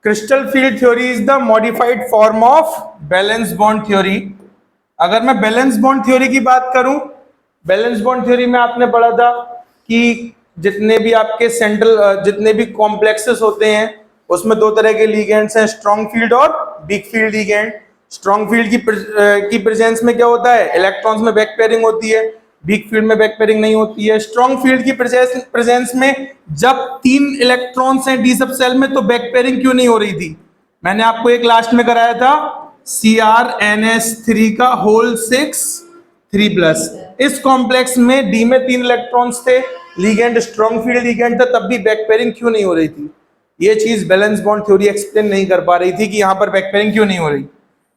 Crystal field theory is the modified form of valence bond theory. अगर मैं valence bond theory की बात करूं, बैलेंस बॉन्ड थ्योरी में आपने पढ़ा था कि जितने भी आपके जितने भी कॉम्प्लेक्सेस होते हैं उसमें दो तरह के लिगेंड्स हैं, स्ट्रॉन्ग फील्ड और week field ligand. Strong field की प्रेजेंस में क्या होता है, इलेक्ट्रॉन्स में बैक पेयरिंग होती है, वीक फील्ड में बैक पेयरिंग नहीं होती है। स्ट्रॉन्ग फील्ड की प्रेजेंस में जब 3 इलेक्ट्रॉन्स हैं डी सब सेल में तो बैक पेयरिंग क्यों नहीं हो रही थी? मैंने आपको एक लास्ट में कराया था CrNS3 का होल 6 3+। इस कॉम्प्लेक्स में डी में 3 इलेक्ट्रॉन्स थे, लिगेंड स्ट्रॉन्ग फील्ड लिगेंड था, तब भी बैक पेयरिंग क्यों नहीं हो रही थी? ये चीज बैलेंस बॉन्ड थ्योरी एक्सप्लेन नहीं कर पा रही थी कि यहां पर बैक पेयरिंग क्यों नहीं हो रही।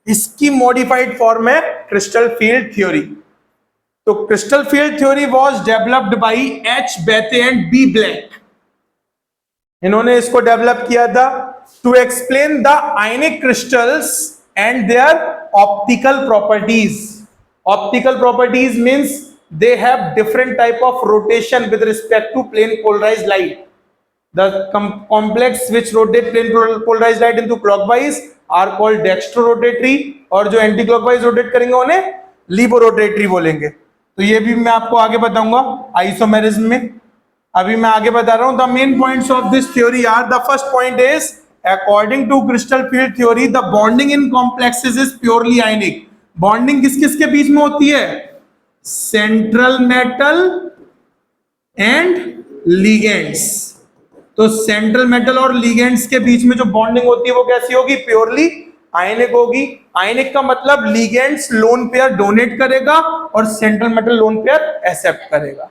इसकी मॉडिफाइड फॉर्म है क्रिस्टल फील्ड थ्योरी। तो crystal field theory was developed by H. Bethe and B. Black। इन्होंने इसको डेवलप किया था to explain the ionic crystals and their optical properties. Optical properties means they have different type of rotation with respect to plane polarized light. The complex which rotate plane polarized light into clockwise are called dextrorotatory, और जो anti clockwise rotate करेंगे उन्हें लिबोरोटेटरी बोलेंगे। तो ये भी मैं आपको आगे बताऊंगा आइसोमेरिज्म में। अभी मैं आगे बता रहा हूं the main points of this theory are, the first point is according to crystal field theory the bonding in complexes is purely ionic. Bonding किस किस के बीच में होती है? Central metal and ligands. तो सेंट्रल मेटल और लिगेंड्स के बीच में जो बॉन्डिंग होती है वो कैसी होगी? प्योरली आयनिक होगी। आयनिक का मतलब लिगेंड्स लोन पेयर डोनेट करेगा और central metal lone pair accept करेगा।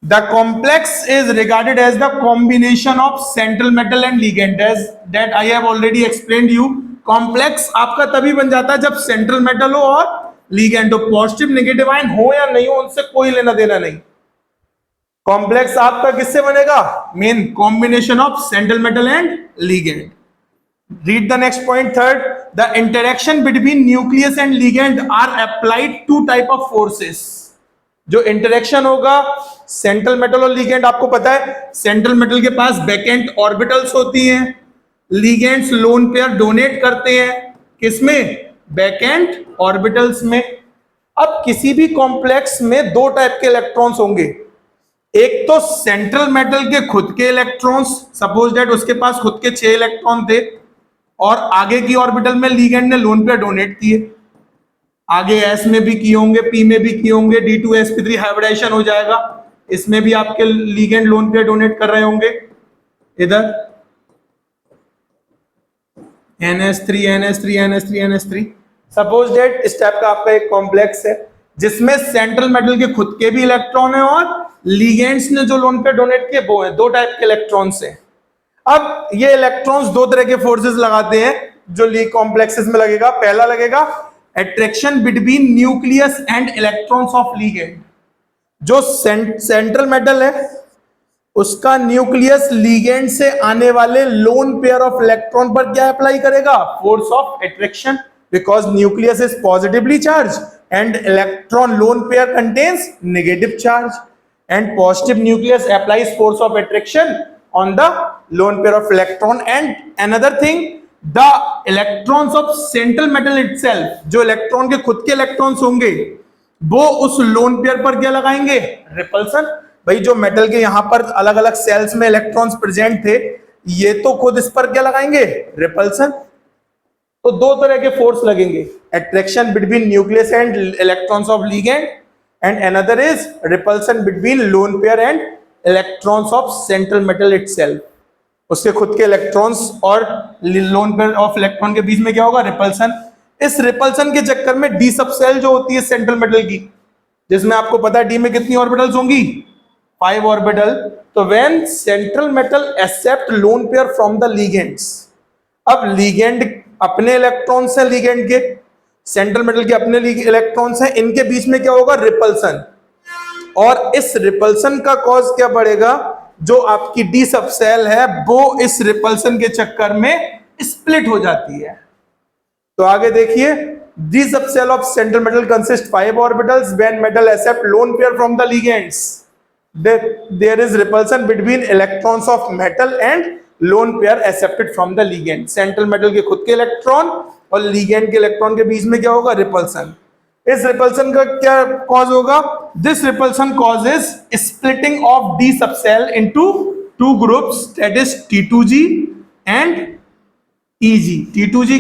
The complex is regarded as the combination of central metal and ligand, as that I have already explained you. Complex आपका तभी बन जाता है जब सेंट्रल मेटल हो और लिगेंड हो। पॉजिटिव नेगेटिव आयन हो या नहीं हो उनसे कोई लेना देना नहीं। कॉम्प्लेक्स आपका किससे बनेगा? Main combination of central metal and ligand. Read the next point third, the interaction between nucleus and ligand are applied to type of forces. जो इंटरेक्शन होगा सेंट्रल मेटल और लिगेंड, आपको पता है सेंट्रल मेटल के पास बैकेंट ऑर्बिटल्स होती हैं, ligands lone pair donate करते हैं किसमें? बैकेंट ऑर्बिटल्स में। अब किसी भी कॉम्प्लेक्स में दो टाइप के इलेक्ट्रॉन्स होंगे, एक तो सेंट्रल मेटल के खुद के इलेक्ट्रॉन्स, सपोज दैट उसके पास खुद के 6 इलेक्ट्रॉन थे और आगे की ऑर्बिटल में लिगेंड ने लोन पेयर डोनेट किए, आगे S में भी किए होंगे, P में भी किए होंगे, D2sp3 हाइब्रिडाइजेशन हो जाएगा, इसमें भी आपके लिगेंड लोन पेयर डोनेट कर रहे होंगे। इधर NS3 NS3 NS3 NS3। Suppose that इस टाइप का आपका एक कॉम्प्लेक्स है जिसमें सेंट्रल मेटल के खुद के भी इलेक्ट्रॉन है और लिगेंड्स ने जो लोन पेयर डोनेट किए वो है, दो टाइप के इलेक्ट्रॉन्स हैं। अब ये इलेक्ट्रॉन्स दो तरह के फोर्सेस लगाते हैं जो लीग कॉम्प्लेक्सेस में लगेगा। पहला लगेगा attraction between nucleus and electrons of ligand. जो सेंट्रल मेटल है उसका न्यूक्लियस लिगेंड से आने वाले लोन पेयर ऑफ इलेक्ट्रॉन पर क्या अप्लाई करेगा? Force of attraction, because nucleus is positively charge and electron lone pair contains negative charge, and positive nucleus applies force of attraction on the lone pair of electron. And another thing, the electrons of central metal itself, जो electron के खुद के electrons होंगे वो उस lone pair पर क्या लगाएंगे? रिपल्सन। भाई जो मेटल के यहां पर अलग अलग सेल्स में इलेक्ट्रॉन्स प्रेजेंट थे, ये तो खुद इस पर क्या लगाएंगे? रिपल्सन। तो दो तरह के फोर्स लगेंगे, attraction between nucleus and electrons of ligand, and another is repulsion between lone pair and electrons of central metal itself. उसके खुद के इलेक्ट्रॉन्स और लोन पेयर ऑफ इलेक्ट्रॉन के बीच में क्या होगा? रिपल्सन। इस रिपल्सन के चक्कर में डी सब सेल जो होती है सेंट्रल मेटल की, जिसमें आपको पता है डी में कितनी ऑर्बिटल्स होंगी? 5 ऑर्बिटल। तो when central metal accept lone pair from the ligands, अब लिगेंड अपने इलेक्ट्रॉन्स हैं, लिगेंड के सेंट्रल मेटल के अपने इलेक्ट्रॉन्स हैं, इनके बीच में क्या होगा? रिपल्सन। और इस रिपल्सन का कॉज क्या बढ़ेगा? जो आपकी डी सब सेल है वो इस रिपल्सन के चक्कर में स्प्लिट हो जाती है। तो आगे देखिए, d subshell of central metal consist 5 orbitals when metal accept lone pair from the ligands, there is repulsion between electrons of metal and lone pair accepted from the ligand. Central metal के खुद के electron और ligand के electron के बीच में क्या होगा, रिपल्सन। इस रिपल्सन का क्या कॉज होगा, this repulsion causes splitting of D subshell into two groups, that is T2G and EG। T2G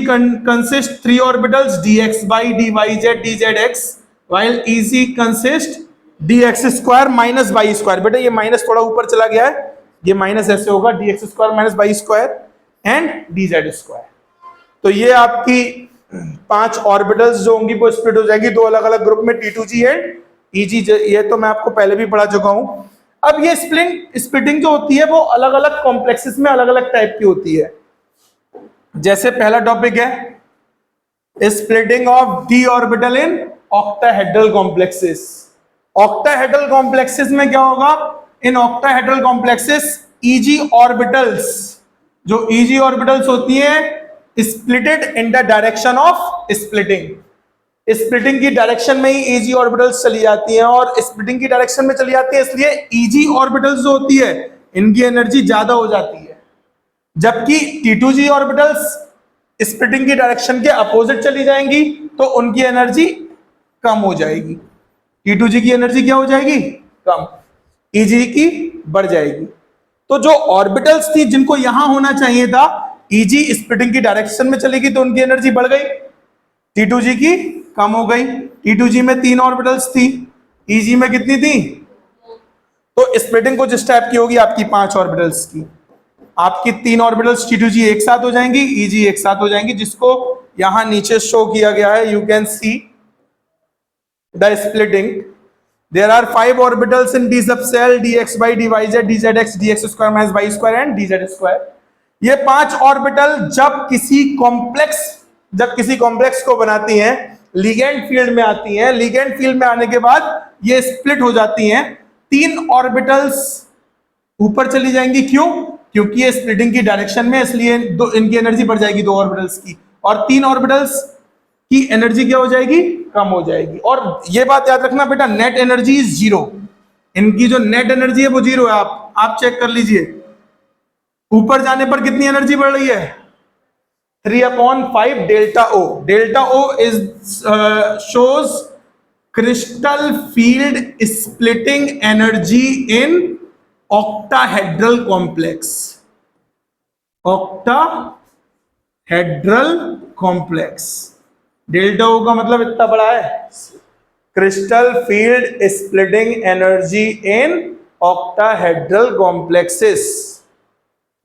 consists 3 orbitals dxy, dyz, dzx, while EG consists dx square minus y square। बेटा ये minus थोड़ा ऊपर चला गया है, ये minus ऐसे होगा dx square minus y square and dz square। तो ये आपकी 5 ऑर्बिटल्स जो होंगी वो स्प्लिट हो जाएगी दो अलग अलग ग्रुप में, T2G एंड EG। ये तो मैं आपको पहले भी पढ़ा चुका हूं। अब ये स्प्लिटिंग जो होती है वो अलग अलग कॉम्प्लेक्सेस में अलग अलग टाइप की होती है। जैसे पहला टॉपिक है splitting of D orbital in octahedral complexes. Octahedral complexes में क्या होगा, इन ऑक्टाहेड्रल कॉम्प्लेक्सेस ईजी ऑर्बिटल्स, जो ईजी ऑर्बिटल्स होती है splitted in the direction of splitting. Splitting की डायरेक्शन में ही ईजी ऑर्बिटल्स चली जाती हैं, और स्प्लिटिंग की डायरेक्शन में चली जाती है इसलिए ईजी ऑर्बिटल्स जो होती है इनकी एनर्जी ज्यादा हो जाती है, जबकि T2G ऑर्बिटल्स स्प्लिटिंग की डायरेक्शन के अपोजिट चली जाएंगी तो उनकी एनर्जी कम हो जाएगी। T2G की एनर्जी क्या हो जाएगी, कम, EG की बढ़ जाएगी। तो जो ऑर्बिटल्स थी जिनको यहां होना चाहिए था, EG स्प्लिटिंग की डायरेक्शन में चलेगी तो उनकी एनर्जी बढ़ गई, T2G की कम हो गई। T2G में 3 ऑर्बिटल्स थी, EG में कितनी थी, तो स्प्लिटिंग कुछ इस टाइप की होगी आपकी 5 ऑर्बिटल्स की। आपकी 3 ऑर्बिटल्स T2G एक साथ हो जाएंगी, EG एक साथ हो जाएंगी, जिसको यहां नीचे शो किया गया है। You can see the splitting. There are 5 orbitals in d subshell, dxy, dyz, dzx, dx square minus y square and dz square. ये 5 ऑर्बिटल जब किसी कॉम्प्लेक्स को बनाती हैं, लिगेंड फील्ड में आती हैं, लिगेंड फील्ड में आने के बाद ये स्प्लिट हो जाती हैं। 3 ऑर्बिटल्स ऊपर चली जाएंगी, क्यों, क्योंकि ये स्प्लिटिंग की डायरेक्शन में, इसलिए इनकी एनर्जी बढ़ जाएगी 2 ऑर्बिटल्स की, और 3 ऑर्बिटल्स की एनर्जी क्या हो जाएगी, कम हो जाएगी। और ये बात याद रखना बेटा, नेट एनर्जी इज 0। इनकी जो नेट एनर्जी है वो 0 है। आप चेक कर लीजिए, ऊपर जाने पर कितनी एनर्जी बढ़ रही है, 3/5 delta O. Delta O is shows crystal field splitting energy in octahedral complex. Octahedral complex, delta O का मतलब इतना बड़ा है, crystal field splitting energy in octahedral complexes.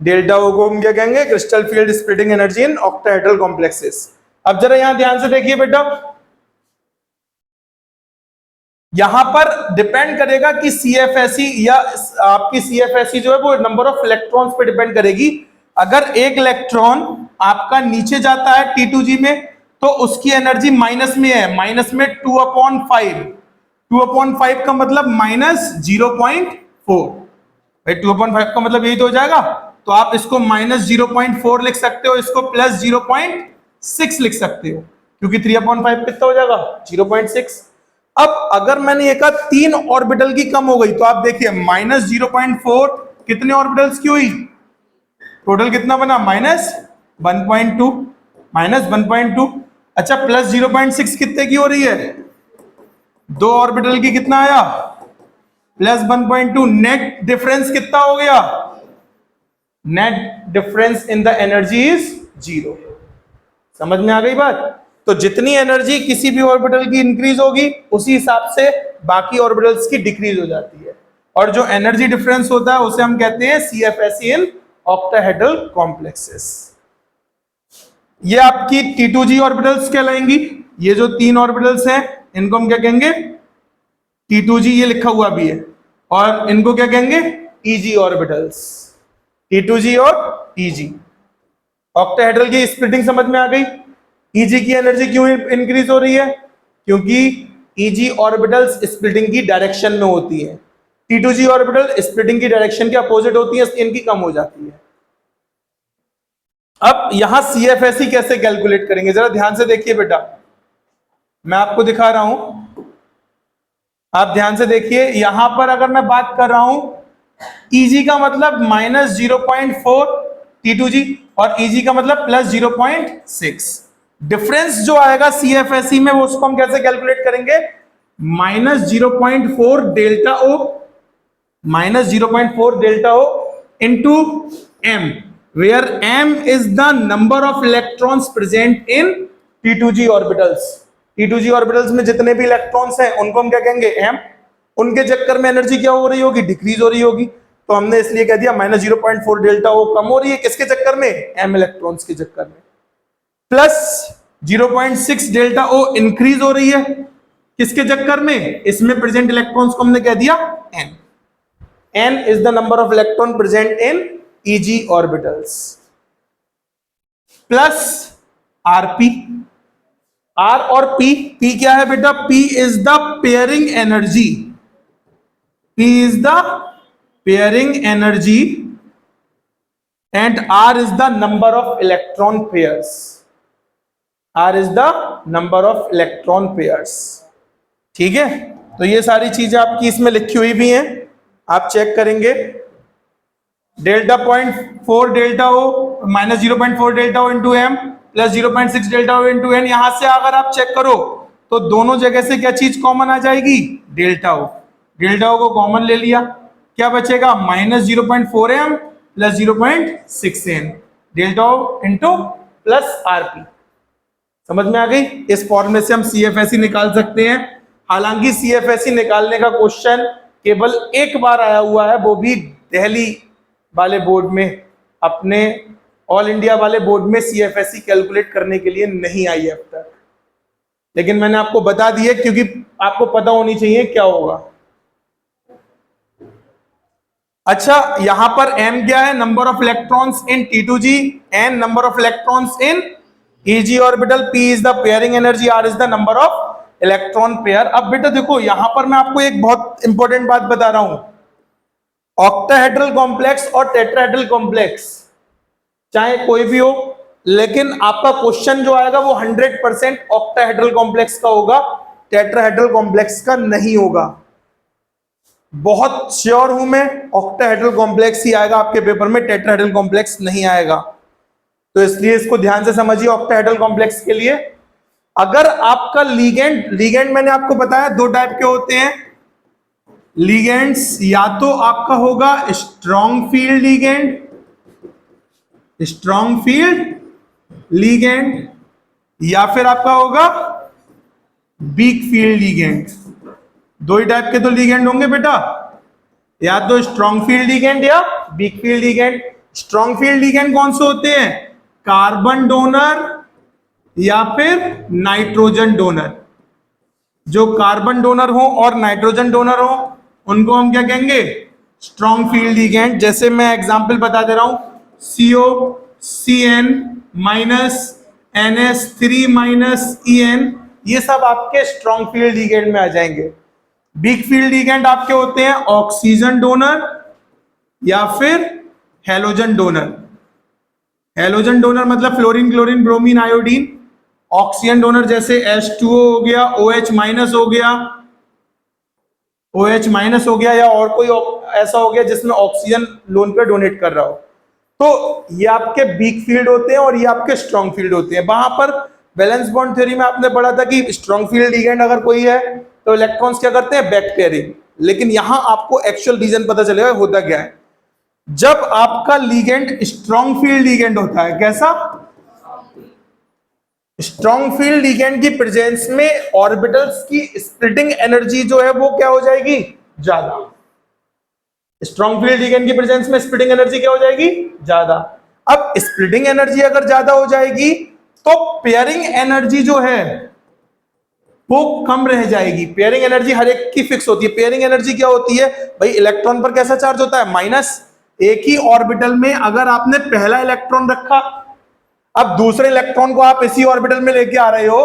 Delta O को हम क्या कहेंगे, crystal field splitting energy in octahedral complexes. अब जरा यहां ध्यान से देखिए बेटा, यहां पर डिपेंड करेगा कि CFSE या आपकी CFSE जो है वो नंबर ऑफ इलेक्ट्रॉन्स पे डिपेंड करेगी। अगर एक इलेक्ट्रॉन आपका नीचे जाता है T2G में तो उसकी एनर्जी माइनस में है, माइनस में 2/5। 2/5 का मतलब -0.4। भाई 2/5 का मतलब यही तो हो जाएगा, तो आप इसको -0.4 लिख सकते हो, इसको +0.6 लिख सकते हो, क्योंकि 3/5 कितना हो जाएगा, 0.6। अब अगर मैंने ये कहा 3 ऑर्बिटल की कम हो गई, तो आप देखिए -0.4 कितने ऑर्बिटल्स की हुई, टोटल कितना बना, -1.2, -1.2। अच्छा, +0.6 कितने की हो रही है, 2 ऑर्बिटल की कितना आया, +1.2। नेट डिफरेंस कितना हो गया, net difference in the energy is 0। समझ में आ गई बात। तो जितनी एनर्जी किसी भी ऑर्बिटल की इंक्रीज होगी उसी हिसाब से बाकी ऑर्बिटल्स की डिक्रीज हो जाती है, और जो एनर्जी डिफरेंस होता है उसे हम कहते हैं CFSE इन ऑक्टाहेड्रल कॉम्प्लेक्सेस। ये आपकी T2G ऑर्बिटल्स कहलाएंगी। ये जो 3 ऑर्बिटल्स हैं इनको हम क्या कहेंगे, T2G, ये लिखा हुआ भी है, और इनको क्या कहेंगे, EG ऑर्बिटल्स। T2G और EG। ऑक्टाहेड्रल की स्प्लिटिंग समझ में आ गई। EG की एनर्जी क्यों इंक्रीज हो रही है, क्योंकि EG ऑर्बिटल्स स्प्लिटिंग की डायरेक्शन में होती है, T2G ऑर्बिटल स्प्लिटिंग की डायरेक्शन के अपोजिट होती है, इनकी कम हो जाती है। अब यहां CFSE कैसे कैलकुलेट करेंगे, जरा ध्यान से देखिए बेटा, मैं आपको दिखा रहा हूं, आप ध्यान से देखिए। यहां पर अगर मैं बात कर रहा हूं EG का मतलब -0.4, T2G, और Eg का मतलब प्लस 0.6। डिफरेंस जो आएगा CFSE में वो उसको हम कैसे कैलकुलेट करेंगे, -0.4 delta O, -0.4 delta O into m, where m is the number of electrons present in T2G orbitals। T2G orbitals में जितने भी इलेक्ट्रॉन्स हैं उनको हम क्या कहेंगे, m। उनके चक्कर में एनर्जी क्या हो रही होगी, डिक्रीज हो रही होगी, तो हमने इसलिए कह दिया -0.4 डेल्टा O कम हो रही है, किसके चक्कर में, m इलेक्ट्रॉन्स के चक्कर में, प्लस 0.6 डेल्टा O इंक्रीज हो रही है, किसके चक्कर में, इसमें प्रेजेंट इलेक्ट्रॉन्स को हमने कह दिया n। n is the number of electron present in Eg orbitals, plus Rp। R और P क्या है बेटा, P is the pairing energy, P is the pairing energy and R is the number of electron pairs, R is the number of electron pairs। ठीक है, तो ये सारी चीजें आपकी इसमें लिखी हुई भी हैं, आप चेक करेंगे। Delta 0.4 delta O -0.4 delta O into m plus 0.6 delta O into n, यहां से अगर आप चेक करो तो दोनों जगह से क्या चीज कॉमन आ जाएगी, डेल्टा O। डेल्टा O को कॉमन ले लिया, क्या बचेगा, -0.4 m plus 0.6 n, delta O into plus Rp। समझ में आ गई, इस फॉर्मूले से हम CFSE निकाल सकते हैं। हालांकि CFSE निकालने का क्वेश्चन केवल एक बार आया हुआ है, वो भी दिल्ली वाले बोर्ड में, अपने ऑल इंडिया वाले बोर्ड में CFSE कैलकुलेट करने के लिए नहीं आई है अब तक, लेकिन मैंने आपको बता दिया क्योंकि आपको पता होनी चाहिए क्या होगा। अच्छा, यहां पर m क्या है, number of electrons in T2G, n number of electrons in Eg orbital, P is the pairing energy, R is the number of electron pair. अब बेटा देखो, यहां पर मैं आपको एक बहुत इंपॉर्टेंट बात बता रहा हूं, ऑक्टाहेड्रल कॉम्प्लेक्स और टेट्राहेड्रल कॉम्प्लेक्स चाहे कोई भी हो, लेकिन आपका क्वेश्चन जो आएगा वो 100% ऑक्टाहेड्रल कॉम्प्लेक्स का होगा, टेट्राहेड्रल कॉम्प्लेक्स का नहीं होगा। बहुत श्योर हूं मैं, ऑक्टाहेड्रल कॉम्प्लेक्स ही आएगा आपके पेपर में, टेट्राहेड्रल कॉम्प्लेक्स नहीं आएगा। तो इसलिए इसको ध्यान से समझिए। ऑक्टाहेड्रल कॉम्प्लेक्स के लिए अगर आपका लीगेंड मैंने आपको बताया दो टाइप के होते हैं लीगेंड्स, या तो आपका होगा स्ट्रॉन्ग फील्ड लीगेंड, या फिर आपका होगा वीक फील्ड लीगेंड। दो ही टाइप के तो लीगेंड होंगे बेटा, या तो स्ट्रॉन्ग फील्ड लीगेंड या weak field ligand. Strong field ligand कौन से होते हैं, कार्बन डोनर या फिर नाइट्रोजन डोनर। जो कार्बन डोनर हो और नाइट्रोजन डोनर हो उनको हम क्या कहेंगे, स्ट्रॉन्ग फील्ड लिगेंड। जैसे मैं एग्जांपल बता दे रहा हूं, COCN -NS3 EN, ये सब आपके स्ट्रॉन्ग फील्ड लिगेंड में आ जाएंगे। वीक फील्ड लिगेंड आपके होते हैं ऑक्सीजन डोनर या फिर हेलोजन डोनर। हेलोजन डोनर मतलब fluorine, chlorine, bromine, iodine. Oxygen donor जैसे H2O हो गया, OH- हो गया, या और कोई ऐसा हो गया जिसमें ऑक्सीजन लोन पे डोनेट कर रहा हो। तो ये आपके वीक फील्ड होते हैं और ये आपके स्ट्रॉन्ग फील्ड होते हैं। वहां पर वैलेंस बॉन्ड थ्योरी में आपने पढ़ा था कि स्ट्रॉन्ग फील्ड लिगेंड अगर कोई है तो इलेक्ट्रॉन्स क्या करते हैं, बैक पेयरिंग। लेकिन यहां आपको एक्चुअल रीजन पता चलेगा होता क्या है। जब आपका लिगेंड स्ट्रॉन्ग फील्ड लिगेंड होता है, कैसा, स्ट्रॉन्ग फील्ड लिगेंड की प्रेजेंस में ऑर्बिटल्स की स्प्लिटिंग एनर्जी जो है वो क्या हो जाएगी, ज्यादा। स्ट्रॉन्ग फील्ड लिगेंड की प्रेजेंस में स्प्लिटिंग एनर्जी क्या हो जाएगी, ज्यादा। अब स्प्लिटिंग एनर्जी अगर ज्यादा हो जाएगी तो पेयरिंग एनर्जी जो है वो कम रह जाएगी। पेयरिंग एनर्जी हर एक की फिक्स होती है। पेयरिंग एनर्जी क्या होती है भाई, इलेक्ट्रॉन पर कैसा चार्ज होता है, माइनस। एक ही ऑर्बिटल में अगर आपने पहला इलेक्ट्रॉन रखा, अब दूसरे इलेक्ट्रॉन को आप इसी ऑर्बिटल में लेके आ रहे हो,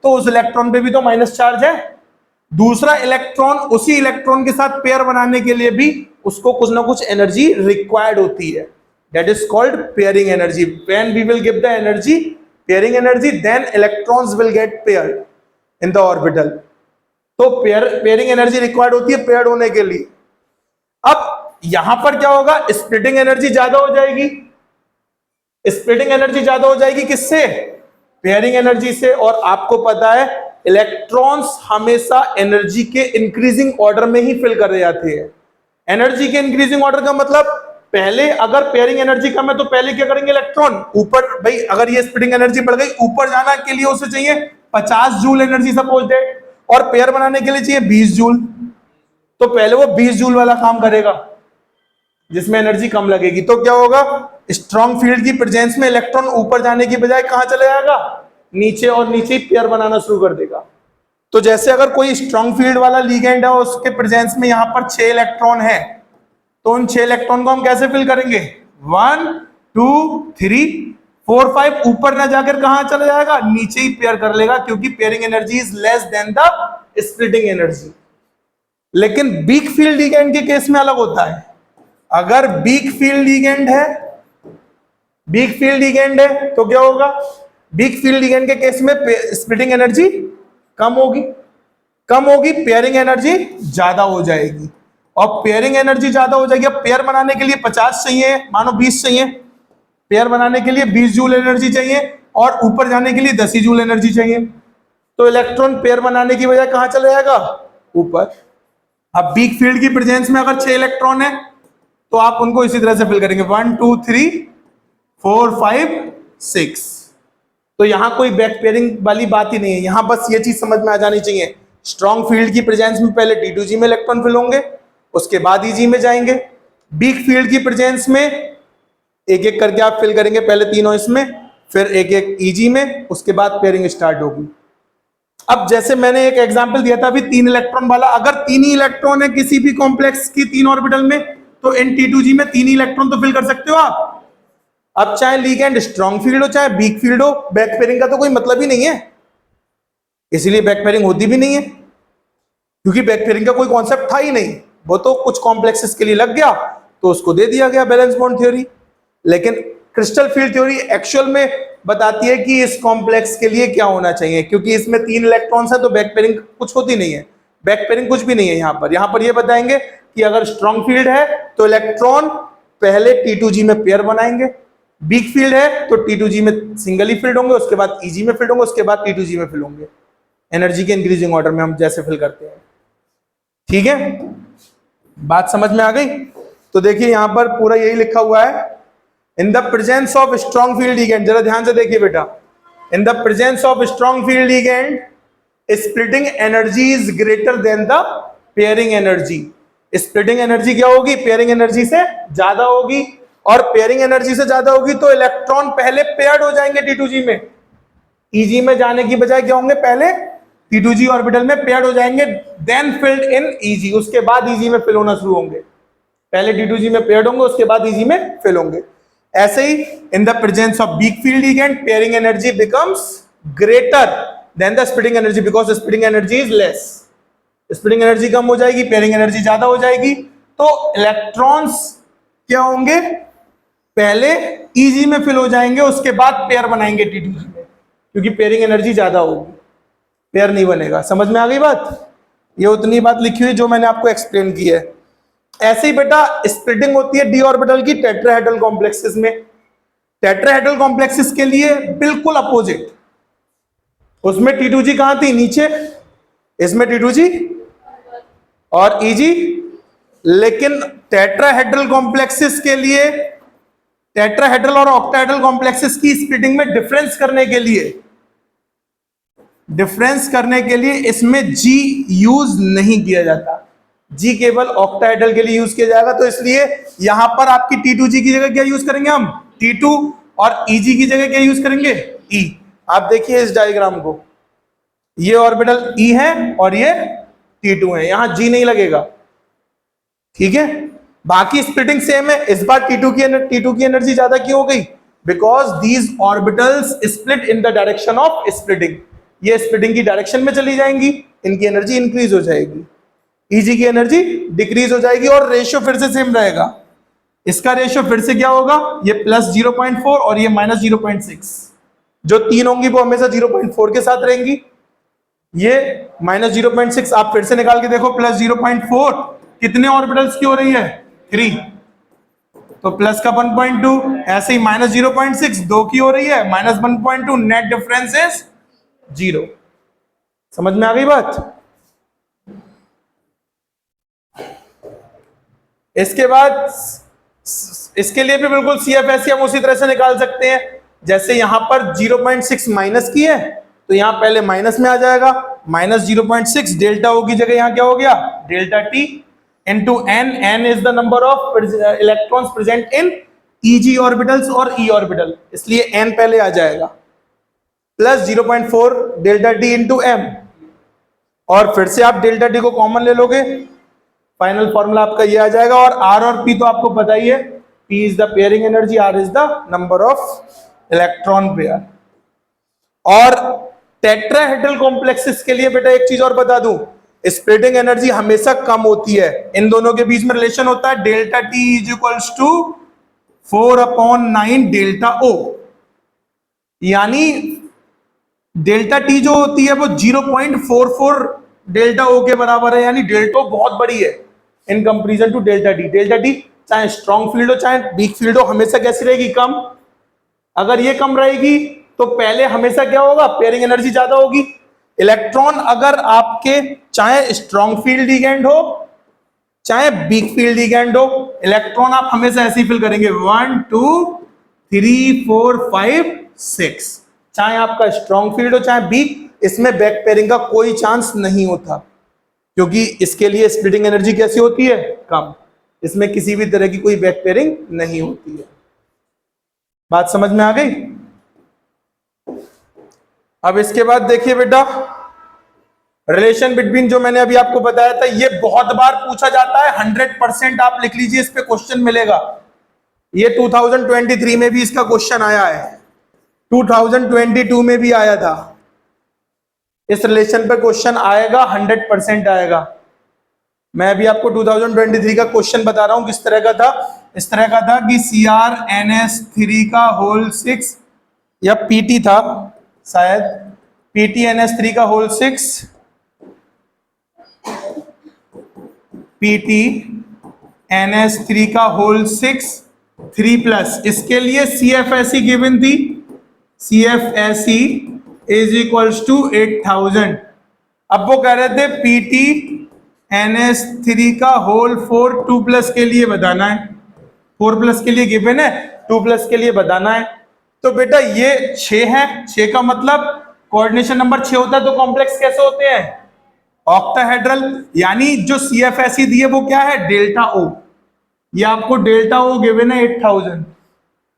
तो उस इलेक्ट्रॉन पे भी तो माइनस चार्ज है। दूसरा इलेक्ट्रॉन उसी इलेक्ट्रॉन के साथ पेयर बनाने के लिए भी उसको कुछ ना कुछ एनर्जी रिक्वायर्ड होती है। That is called pairing energy. When we will give the energy, pairing energy, then electrons will get paired in the orbital. तो पेयरिंग एनर्जी रिक्वायर्ड होती है पेयर्ड होने के लिए। अब यहां पर क्या होगा, स्प्लिटिंग एनर्जी ज्यादा हो जाएगी। स्प्लिटिंग एनर्जी ज्यादा हो जाएगी किससे? पेयरिंग एनर्जी से। और आपको पता है इलेक्ट्रॉन्स हमेशा एनर्जी के इंक्रीजिंग ऑर्डर में ही फिल करे जाते हैं। एनर्जी के इंक्रीजिंग ऑर्डर का मतलब पहले अगर पेयरिंग एनर्जी कम है तो पहले क्या करेंगे? इलेक्ट्रॉन ऊपर, भाई अगर ये स्प्लिटिंग एनर्जी बढ़ गई, ऊपर जाना के लिए उसे चाहिए 50 जूल एनर्जी सपोज दैट, और पेयर बनाने के लिए चाहिए 20 जूल, तो पहले वो 20 जूल वाला काम करेगा जिसमें एनर्जी कम लगेगी। तो क्या होगा? स्ट्रॉन्ग फील्ड की प्रेजेंस में इलेक्ट्रॉन ऊपर जाने की बजाय कहां चले जाएगा? नीचे, और नीचे पेयर बनाना शुरू कर देगा। तो जैसे अगर कोई स्ट्रॉन्ग फील्ड वाला लिगेंड है, उसके प्रेजेंस में यहां पर 6 इलेक्ट्रॉन है, तो उन 6 इलेक्ट्रॉन को हम कैसे फिल करेंगे? 1 2 3 4 5, ऊपर ना जाकर कहां चला जाएगा? नीचे ही पेयर कर लेगा, क्योंकि pairing energy is less than the splitting energy. लेकिन वीक फील्ड लिगेंड के केस में अलग होता है। अगर वीक फील्ड लिगेंड है, वीक फील्ड लिगेंड है तो क्या होगा? वीक फील्ड लिगेंड के केस में स्प्लिटिंग एनर्जी कम होगी, कम होगी, पेयरिंग एनर्जी ज्यादा हो जाएगी। और पेयरिंग एनर्जी ज्यादा हो जाएगी। अब पेयर बनाने के लिए 50 चाहिए, मानो 20 चाहिए, पेयर बनाने के लिए 20 जूल एनर्जी चाहिए, और ऊपर जाने के लिए 10 जूल एनर्जी चाहिए। तो इलेक्ट्रॉन पेयर बनाने की बजाय कहां चला जाएगा? ऊपर। अब वीक फील्ड की प्रेजेंस में अगर 6 इलेक्ट्रॉन है तो आप उनको इसी तरह से फिल करेंगे 1 2 3 4 5 6। तो यहां कोई बैक पेयरिंग वाली बात ही नहीं है। यहां बस ये चीज समझ में आ जानी चाहिए, स्ट्रॉन्ग फील्ड की प्रेजेंस में पहले T2G में इलेक्ट्रॉन फिल होंगे, उसके बाद EG में जाएंगे। वीक फील्ड की प्रेजेंस में एक एक करके आप फिल करेंगे, पहले तीनों इसमें, फिर एक एक EG में, उसके बाद पेयरिंग स्टार्ट होगी। अब जैसे मैंने एक एग्जांपल दिया था अभी 3 इलेक्ट्रॉन वाला, अगर 3 ही इलेक्ट्रॉन है किसी भी कॉम्प्लेक्स की 3 ऑर्बिटल में, तो इन T2G में 3 ही इलेक्ट्रॉन तो फिल कर सकते हो आप। अब चाहे लिगेंड स्ट्रॉन्ग फील्ड हो चाहे वीक फील्ड हो, बैक पेयरिंग का तो कोई मतलब ही नहीं है, इसलिए बैक पेयरिंग होती भी नहीं है, क्योंकि बैक पेयरिंग का कोई कॉन्सेप्ट था ही नहीं। वो तो कुछ कॉम्प्लेक्सेस के लिए लग गया तो उसको दे दिया गया बैलेंस बॉन्ड थ्योरी। लेकिन क्रिस्टल फील्ड थ्योरी एक्चुअल में बताती है कि इस कॉम्प्लेक्स के लिए क्या होना चाहिए, क्योंकि इसमें 3 इलेक्ट्रॉन्स है तो बैक पेयरिंग कुछ होती नहीं है, बैक पेयरिंग कुछ भी नहीं है। यहां पर ये बताएंगे कि अगर स्ट्रॉन्ग फील्ड है तो इलेक्ट्रॉन पहले T2G में पेयर बनाएंगे, वीक फील्ड है तो T2G में सिंगली फील्ड होंगे, उसके बाद EG में फील्ड होंगे, उसके बाद T2G में फिल होंगे, एनर्जी के इंक्रीजिंग ऑर्डर में हम जैसे फिल करते हैं। ठीक है, बात समझ में आ गई? तो देखिए यहां पर पूरा यही लिखा हुआ है, इन the presence of strong field ligand, जरा ध्यान से देखिए बेटा, इन the presence of strong field ligand splitting energy is greater than the pairing energy. Splitting energy क्या होगी? पेयरिंग एनर्जी से ज्यादा होगी, और पेयरिंग एनर्जी से ज्यादा होगी तो इलेक्ट्रॉन पहले पेयर्ड हो जाएंगे T2G में, EG में जाने की बजाय क्या होंगे? पहले T2G ऑर्बिटल में पेयर्ड हो जाएंगे, देन फिल्ड इन EG, उसके बाद EG में फिल होना शुरू होंगे। पहले T2G में पेयर्ड होंगे, उसके बाद EG में फिल होंगे। ऐसे ही in the presence of weak field ligand pairing energy becomes greater than the splitting energy, because splitting energy is less. Splitting energy कम हो जाएगी, पेयरिंग एनर्जी ज्यादा हो जाएगी, तो इलेक्ट्रॉन्स क्या होंगे? पहले EG में फिल हो जाएंगे, उसके बाद पेयर बनाएंगे T2G में, क्योंकि पेयरिंग एनर्जी ज्यादा होगी, पेयर नहीं बनेगा। समझ में आ गई बात? ये उतनी बात लिखी हुई जो मैंने आपको एक्सप्लेन की है। ऐसे ही बेटा स्प्लिटिंग होती है d ऑर्बिटल की टेट्राहेड्रल कॉम्प्लेक्सेस में। टेट्राहेड्रल कॉम्प्लेक्सेस के लिए बिल्कुल अपोजिट, उसमें T2G कहां थी? नीचे, इसमें T2G और EG। लेकिन टेट्राहेड्रल कॉम्प्लेक्सेस के लिए, टेट्राहेड्रल और ऑक्टाहेड्रल कॉम्प्लेक्सेस की स्प्लिटिंग में डिफरेंस करने के लिए इसमें G यूज नहीं किया जाता, G केवल ऑक्टाहेड्रल के लिए यूज किया जाएगा। तो इसलिए यहां पर आपकी T2G की जगह क्या यूज करेंगे हम? T2, और EG की जगह क्या यूज करेंगे? E। आप देखिए इस डायग्राम को, ये ऑर्बिटल E है और ये T2 है, यहां G नहीं लगेगा। ठीक है, बाकी स्प्लिटिंग सेम है। इस बार T2 की एनर्जी ज्यादा क्यों हो गई? Because these orbitals split in the direction of splitting, ये स्प्लिटिंग की डायरेक्शन में चली जाएंगी, इनकी एनर्जी इंक्रीज हो जाएगी, EG की एनर्जी डिक्रीज हो जाएगी, और रेशियो फिर से सेम रहेगा। इसका रेशियो फिर से क्या होगा? ये प्लस 0.4 और ये माइनस 0.6, जो 3 होंगी वो हमेशा 0.4 के साथ रहेंगी, ये माइनस 0.6। आप फिर से निकाल के देखो, प्लस 0.4 कितने ऑर्बिटल्स की हो रही है? 3। तो प्लस का 1.2, ऐसे ही माइनस 0.6 दो की हो रही है, माइनस 1.2, नेट डिफरेंस इज 0। समझ में आ गई बात? इसके बाद इसके लिए भी बिल्कुल CFSE हम उसी तरह से निकाल सकते हैं। जैसे यहां पर 0.6 माइनस की है तो यहां पहले माइनस में आ जाएगा, माइनस 0.6 डेल्टा ओ की जगह यहां क्या हो गया, delta t into n. N is the number of electrons present in EG orbitals और E ऑर्बिटल, इसलिए n पहले आ जाएगा, plus 0.4 delta t into m. और फिर से आप डेल्टा टी को कॉमन ले लोगे, फाइनल फॉर्मूला आपका ये आ जाएगा। और R और P तो आपको पता ही है, P is the pairing energy, R is the number of electron pair. और टेट्राहेड्रल कॉम्प्लेक्सेस के लिए बेटा एक चीज और बता दूं, स्प्लिटिंग एनर्जी हमेशा कम होती है। इन दोनों के बीच में रिलेशन होता है delta T is equals to 4/9 delta O, यानी डेल्टा T जो होती है वो 0.44 डेल्टा O के बराबर है, यानी डेल्टा O बहुत बड़ी है in comparison to delta T। Delta T चाहे स्ट्रॉन्ग फील्ड हो चाहे वीक फील्ड हो, हमेशा कैसी रहेगी, कम। अगर ये कम रहेगी तो पहले हमेशा क्या होगा, पेयरिंग एनर्जी ज्यादा होगी। इलेक्ट्रॉन अगर आपके चाहे स्ट्रॉन्ग फील्ड लिगेंड हो चाहे वीक फील्ड लिगेंड हो, इलेक्ट्रॉन आप हमेशा ऐसे ही फिल करेंगे 1 2 3 4 5 6, चाहे आपका स्ट्रॉन्ग फील्ड हो चाहे वीक, इसमें बैक पेयरिंग का कोई चांस नहीं होता, क्योंकि इसके लिए स्प्लिटिंग एनर्जी कैसी होती है, कम। इसमें किसी भी तरह की कोई बैक पेयरिंग नहीं होती है। बात समझ में आ गई? अब इसके बाद देखिए बेटा, रिलेशन बिटवीन जो मैंने अभी आपको बताया था, ये बहुत बार पूछा जाता है, 100% आप लिख लीजिए, इस पे क्वेश्चन मिलेगा। ये 2023 में भी इसका क्वेश्चन आया है, 2022 में भी आया था। इस रिलेशन पर क्वेश्चन आएगा, 100% आएगा। मैं अभी आपको 2023 का क्वेश्चन बता रहा हूं, किस तरह का था। इस तरह का था कि CrNS3 का होल 6, या PT था शायद, PTNS3 का होल 6, PTNS3 का होल 6 3+, इसके लिए CFSE गिवन थी, CFSE इज इक्वल्स टू 8000। अब वो कह रहे थे PTNS3 का होल 4 2+ के लिए बताना है, 4+ के लिए गिवन है, 2+ के लिए बताना है। तो बेटा ये 6 है, 6 का मतलब कोऑर्डिनेशन नंबर 6 होता है, तो कॉम्प्लेक्स कैसे होते हैं, ऑक्टाहेड्रल। यानी जो CFSE दी है वो क्या है, डेल्टा O। ये आपको डेल्टा O गिवन है 8000।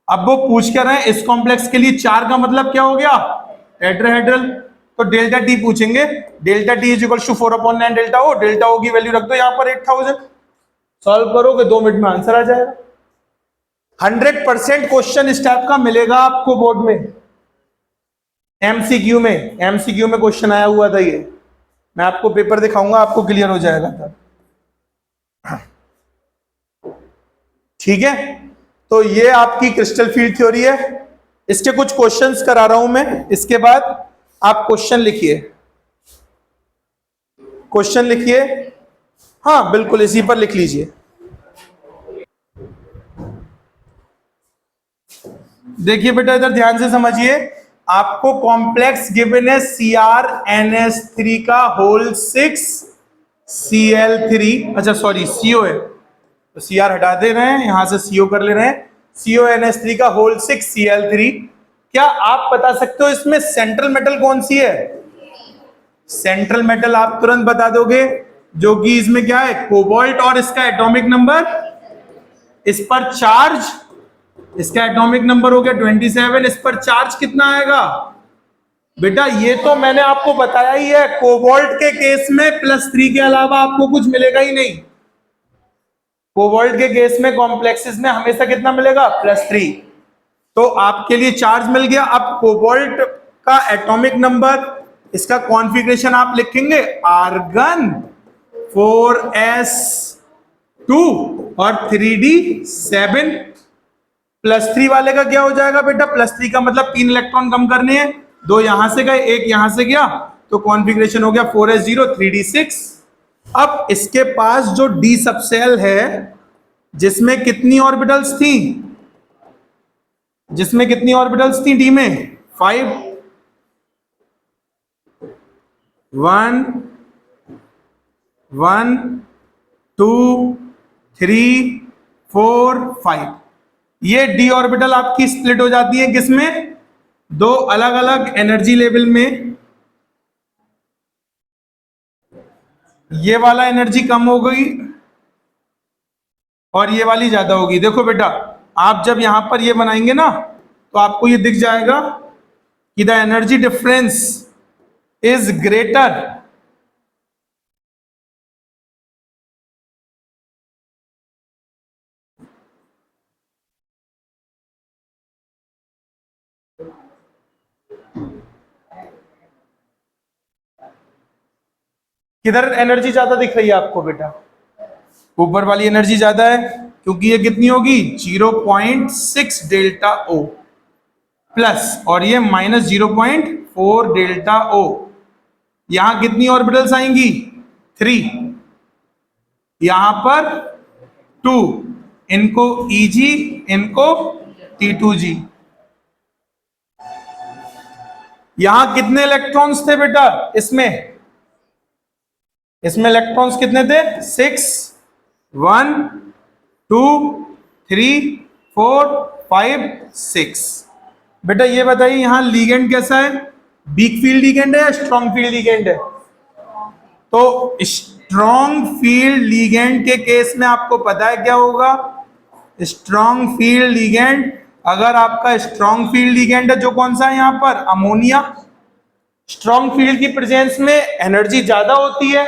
अब वो पूछ कर रहे हैं इस कॉम्प्लेक्स के लिए 4 का मतलब क्या हो गया, टेट्राहेड्रल, तो डेल्टा T पूछेंगे। Delta T is equal to 4/9 delta O, delta O की वैल्यू रख दो यहाँ पर 8000, सॉल्व करोगे 2 मिनट में आंसर आ जाएगा। 100% क्वेश्चन इस टाइप का मिलेगा आपको बोर्ड में, MCQ में क्वेश्चन आया हुआ था ये। मैं आपको पेपर दिखाऊंगा, आपको क्लियर हो जाएगा तब। ठीक है, तो ये आपकी क्रिस्टल फील्ड थ्योरी है। इसके कुछ क्वेश्चंस करा रहा हूं मैं, इसके बाद आप क्वेश्चन लिखिए, क्वेश्चन लिखिए। हाँ बिल्कुल, इसी पर लिख लीजिए। देखिए बेटा इधर ध्यान से समझिए, आपको कॉम्प्लेक्स गिवन है CrNS3 का होल 6 Cl3, अच्छा सॉरी CO है, तो Cr हटा दे रहे हैं, यहां से CO कर ले रहे हैं, CONS3 का होल 6 Cl3। क्या आप बता सकते हो इसमें सेंट्रल मेटल कौन सी है, सेंट्रल मेटल आप तुरंत बता दोगे, जो कि इसमें क्या है, कोबाल्ट, और इसका एटॉमिक नंबर, इस पर चार्ज, इसका एटॉमिक नंबर हो गया 27, इस पर चार्ज कितना आएगा बेटा, ये तो मैंने आपको बताया ही है, कोबाल्ट के केस में +3 के अलावा आपको कुछ मिलेगा ही नहीं। कोबाल्ट के केस में कॉम्प्लेक्सेस में हमेशा कितना मिलेगा, +3। तो आपके लिए चार्ज मिल गया। अब कोबाल्ट का एटॉमिक नंबर, इसका कॉन्फ़िगरेशन आप लिखेंगे आर्गन 4s2 और 3d7। +3 वाले का क्या हो जाएगा बेटा, +3 का मतलब 3 इलेक्ट्रॉन कम करने हैं, 2 यहां से गए 1 यहां से गया, तो कॉन्फ़िगरेशन हो गया 4s0 3d6। अब इसके पास जो d सबसेल है जिसमें कितनी ऑर्बिटल्स थी, जिसमें कितनी ऑर्बिटल्स थी डी में? 5, 1 1 2 3 4 5। ये डी ऑर्बिटल आपकी स्प्लिट हो जाती है किसमें? दो अलग अलग एनर्जी लेवल में। ये वाला एनर्जी कम हो गई और ये वाली ज्यादा होगी। देखो बेटा, आप जब यहां पर ये बनाएंगे ना तो आपको ये दिख जाएगा कि the energy difference is greater किधर एनर्जी ज्यादा दिख रही है आपको बेटा? ऊपर वाली एनर्जी ज्यादा है क्योंकि ये कितनी होगी? 0.6 डेल्टा ओ प्लस, और ये माइनस 0.4 डेल्टा ओ। यहां कितनी ऑर्बिटल्स आएंगी? 3, यहां पर 2, इनको ईजी, इनको T2G। यहां कितने इलेक्ट्रॉन्स थे बेटा? इसमें इलेक्ट्रॉन्स कितने थे? 6, 1 2 3 4 5 6। बेटा ये बताइए यहां लीगेंड कैसा है? वीक फील्ड लीगेंड है या स्ट्रॉन्ग फील्ड लीगेंड है? तो स्ट्रॉन्ग फील्ड लीगेंड के केस में आपको पता है क्या होगा? स्ट्रॉन्ग फील्ड लीगेंड, अगर आपका स्ट्रॉन्ग फील्ड लीगेंड है जो कौन सा है यहां पर? अमोनिया। स्ट्रॉन्ग फील्ड की प्रेजेंस में एनर्जी ज्यादा होती है,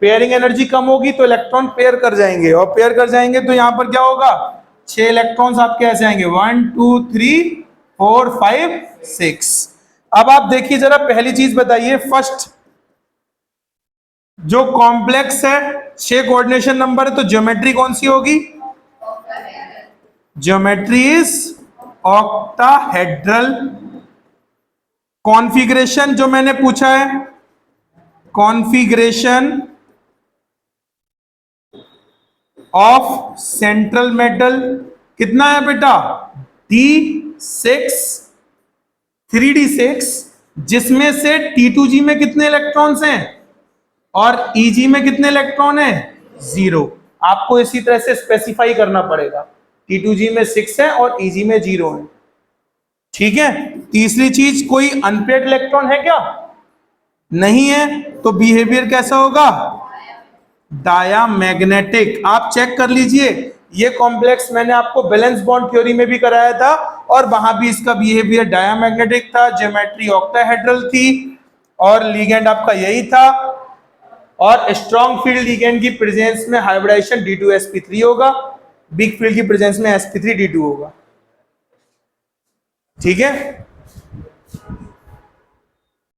पेयरिंग एनर्जी कम होगी तो इलेक्ट्रॉन पेयर कर जाएंगे, और पेयर कर जाएंगे तो यहां पर क्या होगा? 6 इलेक्ट्रॉन्स आपके ऐसे आएंगे, 1 2 3 4 5 6। अब आप देखिए जरा, पहली चीज बताइए, फर्स्ट जो कॉम्प्लेक्स है 6 कोऑर्डिनेशन नंबर है तो ज्योमेट्री कौन सी होगी? Geometry is octahedral. कॉन्फिगरेशन जो मैंने पूछा है, कॉन्फिगरेशन ऑफ सेंट्रल मेटल कितना है बेटा? D6, 3D6, जिसमें से T2G में कितने इलेक्ट्रॉन्स हैं और EG में कितने इलेक्ट्रॉन हैं? 0। आपको इसी तरह से स्पेसिफाई करना पड़ेगा, T2G में 6 है और EG में 0 है। ठीक है। तीसरी चीज, कोई अनपेयर्ड इलेक्ट्रॉन है क्या? नहीं है, तो बिहेवियर कैसा होगा? डायामैग्नेटिक। आप चेक कर लीजिए, ये कॉम्प्लेक्स मैंने आपको बैलेंस बॉन्ड थ्योरी में भी कराया था और वहां भी इसका बिहेवियर डायामैग्नेटिक था, ज्योमेट्री ऑक्टाहेड्रल थी और लीगेंड आपका यही था। और स्ट्रॉन्ग फील्ड लीगेंड की प्रेजेंस में हाइब्रिडाइजेशन D2sp3 होगा, वीक फील्ड की प्रेजेंस में sp3d2 होगा। ठीक है।